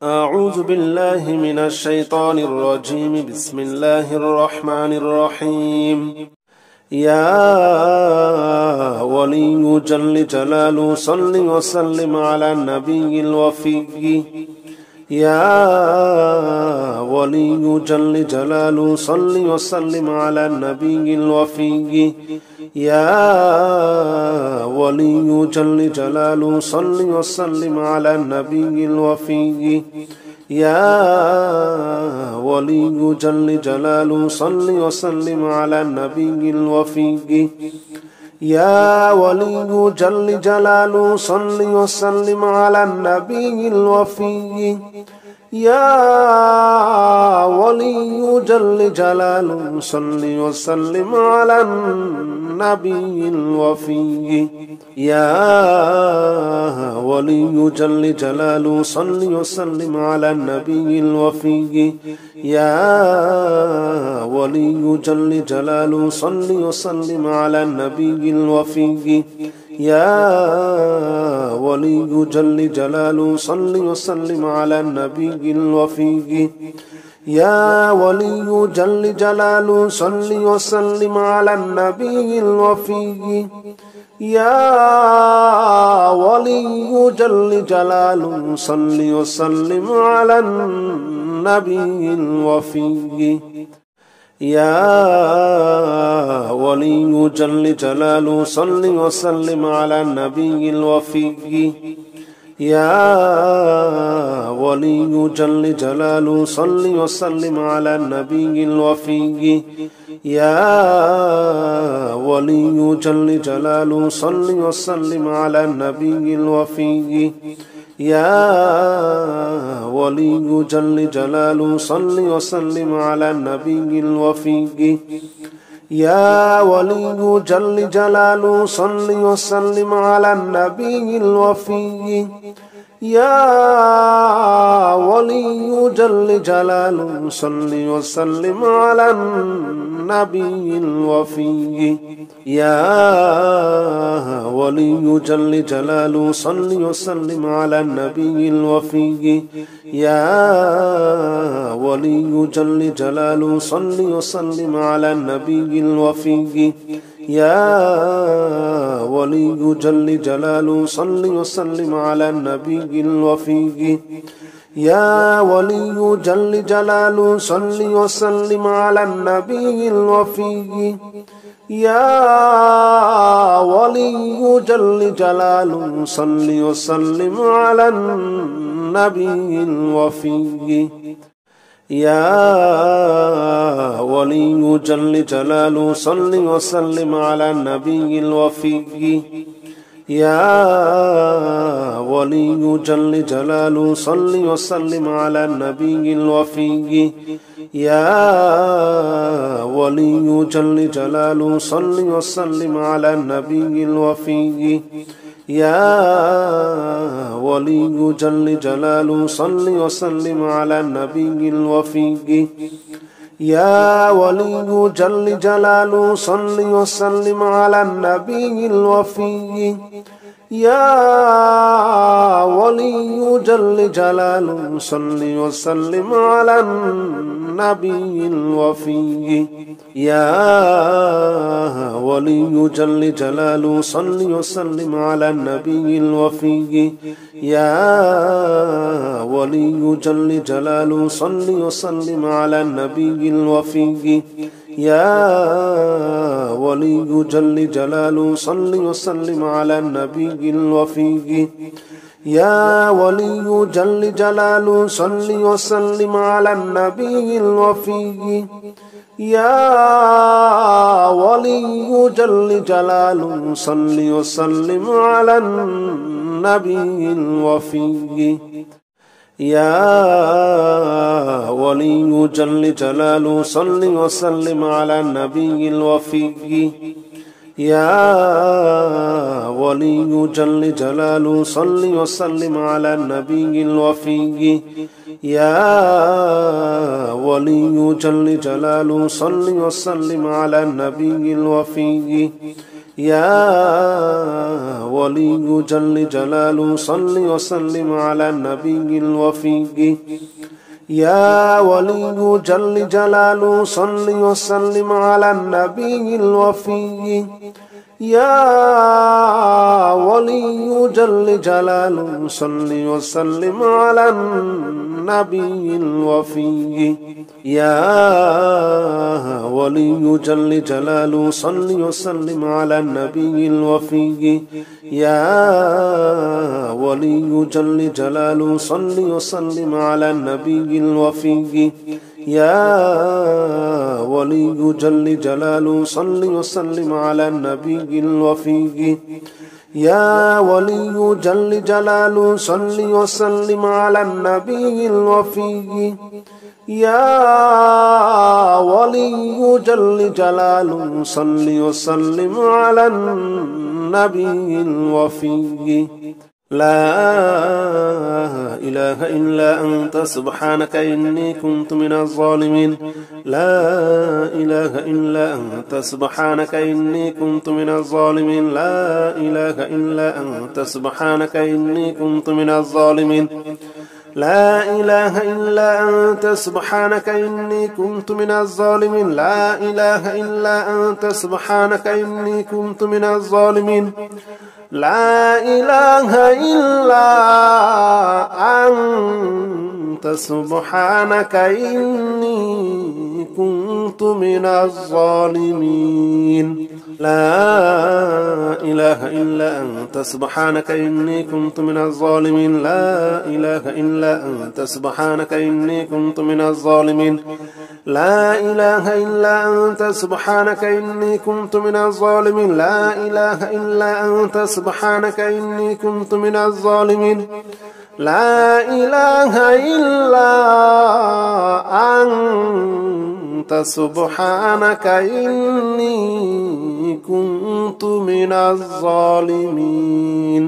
أعوذ بالله من الشيطان الرجيم. بسم الله الرحمن الرحيم. يا ولي جل جلاله صل وسلم على النبي الوفي. يا ولي جل جلاله صل وسلم على النبي الوفي. يا ولي جل جلاله صل وسلم على النبي الوفي. يا ولي جل جلاله صل وسلم على النبي الوفي. يا ولي جل جلاله صل وسلم على النبي الوفي. يا ولي جل جلاله صل وسلم على النبي الوفي. يا ولي جل جلاله صل وسلم على النبي الوفي. يا ولي جل جلاله صل وسلم على النبي الوفي. يا ولي جل جلاله صل وسلم على النبي الوفي. يا ولي جل جلاله صل وسلم على النبي الوفي. يا ولي جل جلاله صل وسلم على النبي الوفي. يا ولي جل جلاله صل وسلم على النبي الوفي. يا ولي جل جلاله صل وسلم على النبي الوفي. يا ولي جل جلاله صل وسلم على النبي الوفي. يا ولي جل جلاله صل وسلم على النبي الوفي. يا ولي جل جلاله صل وسلم على النبي الوفي. يا ولي جل جلاله صل وسلم على النبي الوفي. يا ولي جل جلاله صل وسلم على النبي الوفي. يا ولي جل جلاله صل وسلم على النبي الوفي. يا ولي جل جلاله صل وسلم على النبي الوفي. يا ولي جل جلاله صل وسلم على النبي الوفي. يا ولي جل جلاله صل وسلم على النبي الوفي. يا ولي جل جلاله صل وسلم على النبي الوفي. يا ولي جل جلاله صل وسلم على النبي الوفي. يا ولي جل جلاله صل وسلم على النبي الوفي. يا ولي جل جلاله صل وسلم على النبي الوفي. يا ولي جل جلاله صل وسلم على النبي الوفي. يا ولي جل جلاله صل وسلم على النبي الوفي. يا ولي جل جلاله صل وسلم على النبي الوفي. يا ولي جل جلاله صل وسلم على النبي الوفي. يا ولي جل جلاله صل وسلم على النبي الوفي. يا ولي جل جلاله صل وسلم على النبي الوفي. يا ولي جل جلاله صل وسلم على النبي الوفي. يا ولي جل جلاله صل وسلم على النبي الوفي. يا ولي جل جلاله صل وسلم على النبي الوفي. يا ولي جل جلاله صل وسلم على النبي الوفي. يا ولي جل جلاله صل وسلم على النبي الوفي يا ولي جل جلاله صل وسلم على النبي الوفي يا ولي جل جلاله صل وسلم على النبي الوفي يا ولي جل جلاله صل وسلم على النبي الوفي يا ولي جل جلاله صل وسلم على النبي الوفي يا ولي جل جلاله صل وسلم على النبي الوفي يا ولي جل جلاله صل وسلم على النبي الوفي يا ولي جل جلاله صل وسلم على النبي الوفي لا إله إلا أنت سبحانك إني كنت من الظالمين لا إله إلا أنت سبحانك إني كنت من الظالمين لا إله إلا أنت سبحانك إني كنت من الظالمين لا إله إلا أنت سبحانك إني كنت من الظالمين لا إله إلا أنت سبحانك إني كنت من الظالمين لا إله إلا أنت سبحانك إني كنت من الظالمين لا إله إلا أنت سبحانك إني كنت من الظالمين لا إله إلا أنت سبحانك إني كنت من الظالمين لا إله إلا أنت سبحانك إني كنت من الظالمين لا إله إلا أنت سبحانك إني كنت من الظالمين لا إله إلا أنت سبحانك إني كنت من الظالمين لا إله إلا أنت سبحانك إني كنت من الظالمين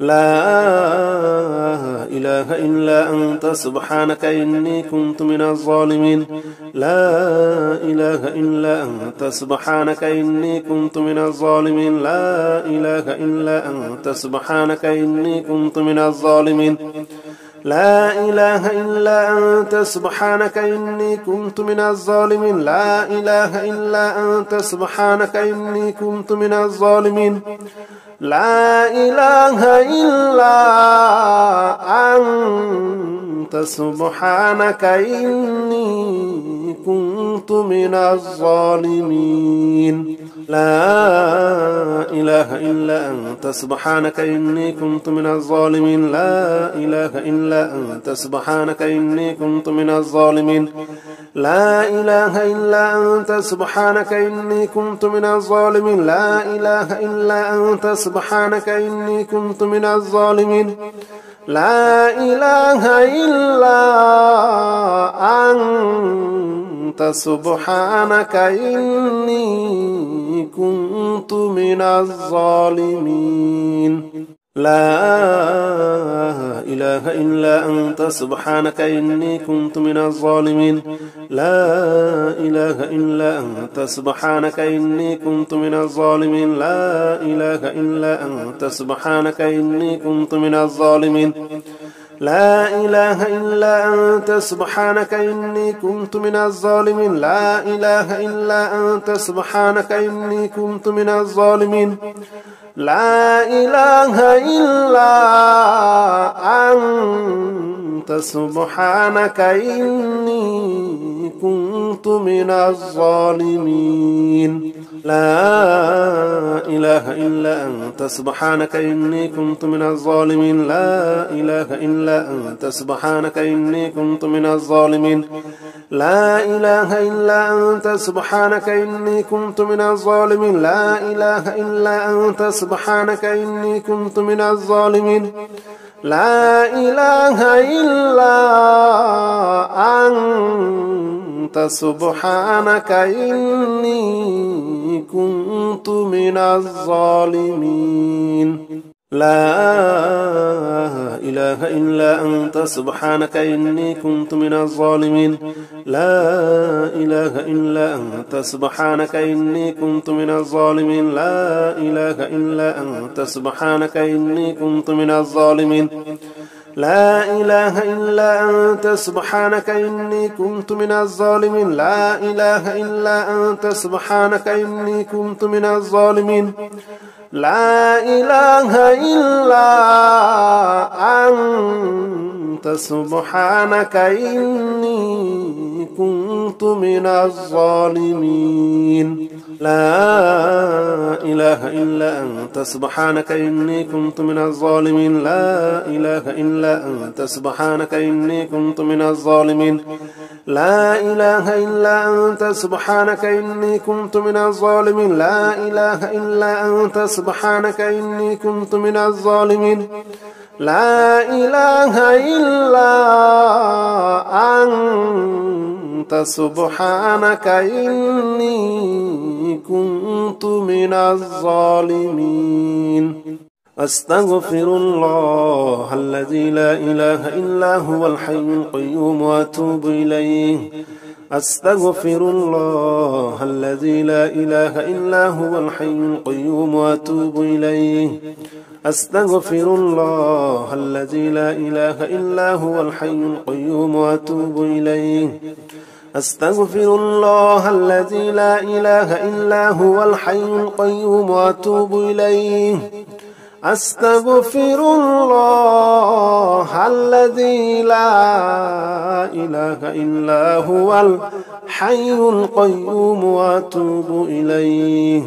لا إله إلا أنت سبحانك إني كنت من الظالمين لا إله إلا أنت سبحانك إني كنت من الظالمين لا إله إلا أنت سبحانك إني كنت من الظالمين لا إله إلا أنت سبحانك إني كنت من الظالمين لا إله إلا أنت سبحانك إني كنت من الظالمين لا إله إلا أنت سبحانك إني كنت من الظالمين لا إله إلا أنت سبحانك إني كنت من الظالمين لا إله إلا أنت سبحانك إني كنت من الظالمين لا إله إلا أنت سبحانك إني كنت من الظالمين لا إله إلا أنت سبحانك إني كنت من الظالمين لا إله إلا أنت سبحانك إني كنت من الظالمين لا إله إلا أنت سبحانك إني كنت من الظالمين لا إله إلا أنت سبحانك إني كنت من الظالمين لا إله إلا أنت سبحانك إني كنت من الظالمين لا إله إلا أنت سبحانك إني كنت من الظالمين لا إله إلا أنت سبحانك إني كنت من الظالمين لا إله إلا أنت سبحانك إني كنت من الظالمين لا إله إلا أنت سبحانك إني كنت من الظالمين لا إله إلا أنت سبحانك إني كنت من الظالمين لا إله إلا أنت سبحانك إني كنت من الظالمين لا إله إلا أنت سبحانك إني كنت من الظالمين لا إله إلا أنت سبحانك إني كنت من الظالمين لا إله إلا أنت سبحانك إني كنت من الظالمين لا إله إلا أنت سبحانك إني كنت من الظالمين لا إله إلا أنت سبحانك إني كنت من الظالمين لا إله إلا أنت سبحانك إني كنت من الظالمين لا إله إلا أنت سبحانك إني كنت من الظالمين لا إله إلا أنت سبحانك إني كنت من الظالمين لا إله إلا أنت سبحانك إني كنت من الظالمين لا إله إلا أنت سبحانك إني كنت من الظالمين لا إله إلا أنت سبحانك إني كنت من الظالمين لا إله إلا أنت سبحانك إني كنت من الظالمين أستغفر الله الذي لا إله إلا هو الحي القيوم وأتوب إليه أستغفر الله الذي لا إله إلا هو الحي القيوم وأتوب إليه أستغفر الله الذي لا إله إلا هو الحي القيوم وأتوب إليه أستغفر الله الذي لا إله إلا هو الحي القيوم وأتوب إليه أستغفر الله الذي لا إله إلا هو الحي القيوم وأتوب إليه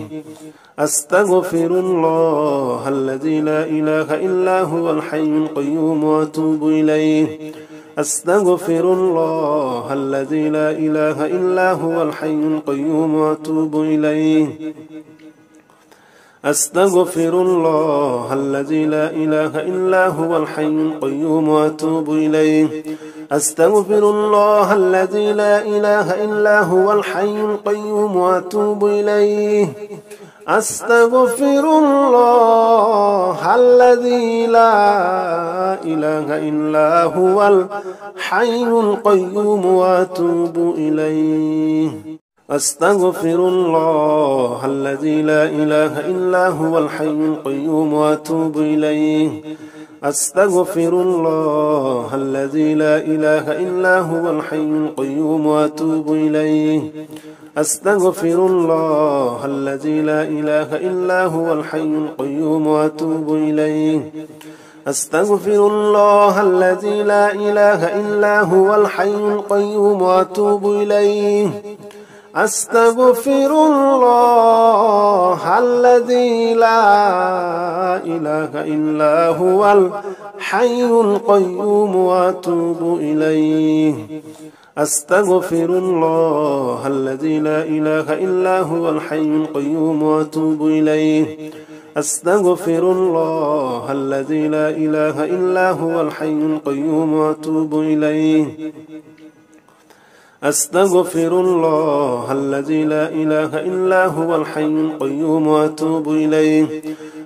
أستغفر الله الذي لا إله إلا هو الحي القيوم وأتوب إليه أستغفر الله الذي لا إله إلا هو الحي القيوم وأتوب إليه أستغفر الله الذي لا إله إلا هو الحي القيوم وأتوب إليه أستغفر الله الذي لا إله إلا هو الحي القيوم وأتوب إليه أستغفر الله الذي لا إله إلا هو الحي القيوم وأتوب إليه أستغفر الله الذي لا إله إلا هو الحي القيوم وأتوب إليه أستغفر الله الذي لا إله إلا هو الحي القيوم وأتوب إليه أستغفر الله الذي لا إله إلا هو الحي القيوم وأتوب إليه أستغفر الله الذي لا إله إلا هو الحي القيوم وأتوب إليه أستغفر الله الذي لا إله إلا هو الحي القيوم وأتوب إليه أستغفر الله الذي لا إله إلا هو الحي القيوم وأتوب إليه أستغفر الله الذي لا إله إلا هو الحي القيوم وأتوب إليه أستغفر الله الذي لا إله إلا هو الحي القيوم وأتوب إليه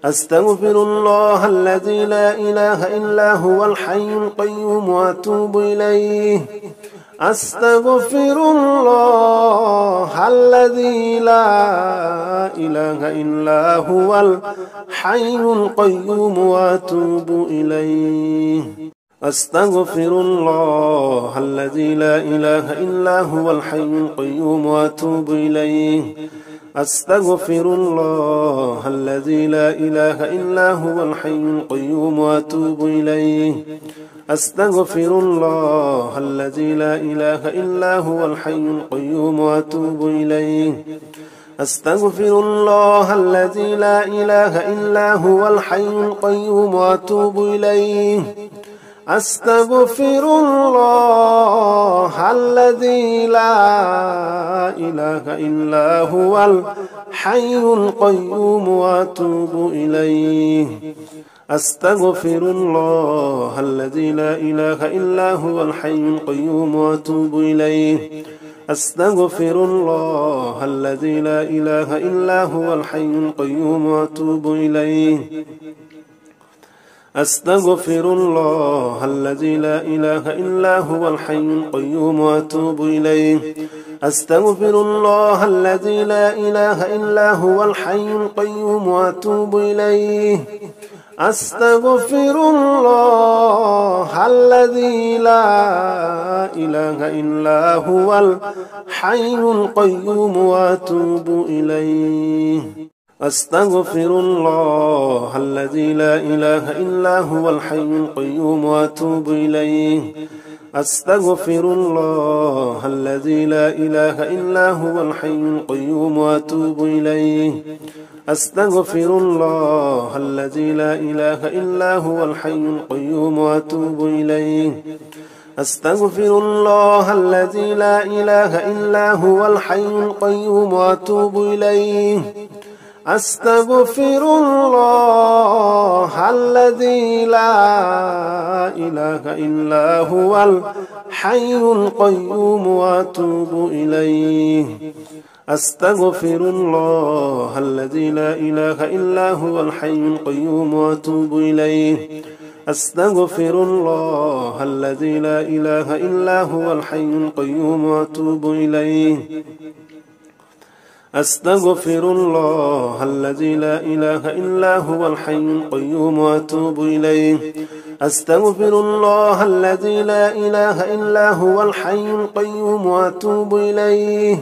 أستغفر الله الذي لا إله إلا هو الحي القيوم وأتوب إليه أستغفر الله الذي لا إله إلا هو الحي القيوم وأتوب إليه أستغفر الله الذي لا إله إلا هو الحي القيوم وأتوب إليه أستغفر الله الذي لا إله إلا هو الحي القيوم وأتوب إليه أستغفر الله الذي لا إله إلا هو الحي القيوم وأتوب إليه أستغفر الله الذي لا إله إلا هو الحي القيوم وأتوب إليه أستغفر الله الذي لا إله إلا هو الحي القيوم وأتوب إليه أستغفر الله الذي لا إله إلا هو الحي القيوم وأتوب إليه أستغفر الله الذي لا إله إلا هو الحي القيوم وأتوب إليه أستغفر الله الذي لا إله إلا هو الحي القيوم وأتوب إليه أستغفر الله الذي لا إله إلا هو الحي القيوم وأتوب إليه أستغفر الله الذي لا إله إلا هو الحي القيوم وأتوب إليه أستغفر الله الذي لا إله إلا هو الحي القيوم وأتوب إليه أستغفر الله الذي لا إله إلا هو الحي القيوم وأتوب إليه أستغفر الله الذي لا إله إلا هو الحي القيوم وأتوب إليه أستغفر الله الذي لا إله إلا هو الحي القيوم وأتوب إليه أستغفر الله الذي لا إله إلا هو الحي القيوم وأتوب إليه أستغفر الله الذي لا إله إلا هو الحي القيوم وأتوب إليه أستغفر الله الذي لا إله إلا هو الحي القيوم وأتوب إليه أستغفر الله الذي لا إله إلا هو الحي القيوم وأتوب إليه أستغفر الله الذي لا إله إلا هو الحي القيوم وأتوب إليه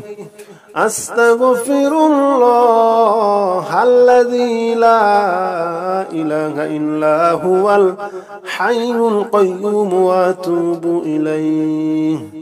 أستغفر الله الذي لا إله إلا هو الحي القيوم وأتوب إليه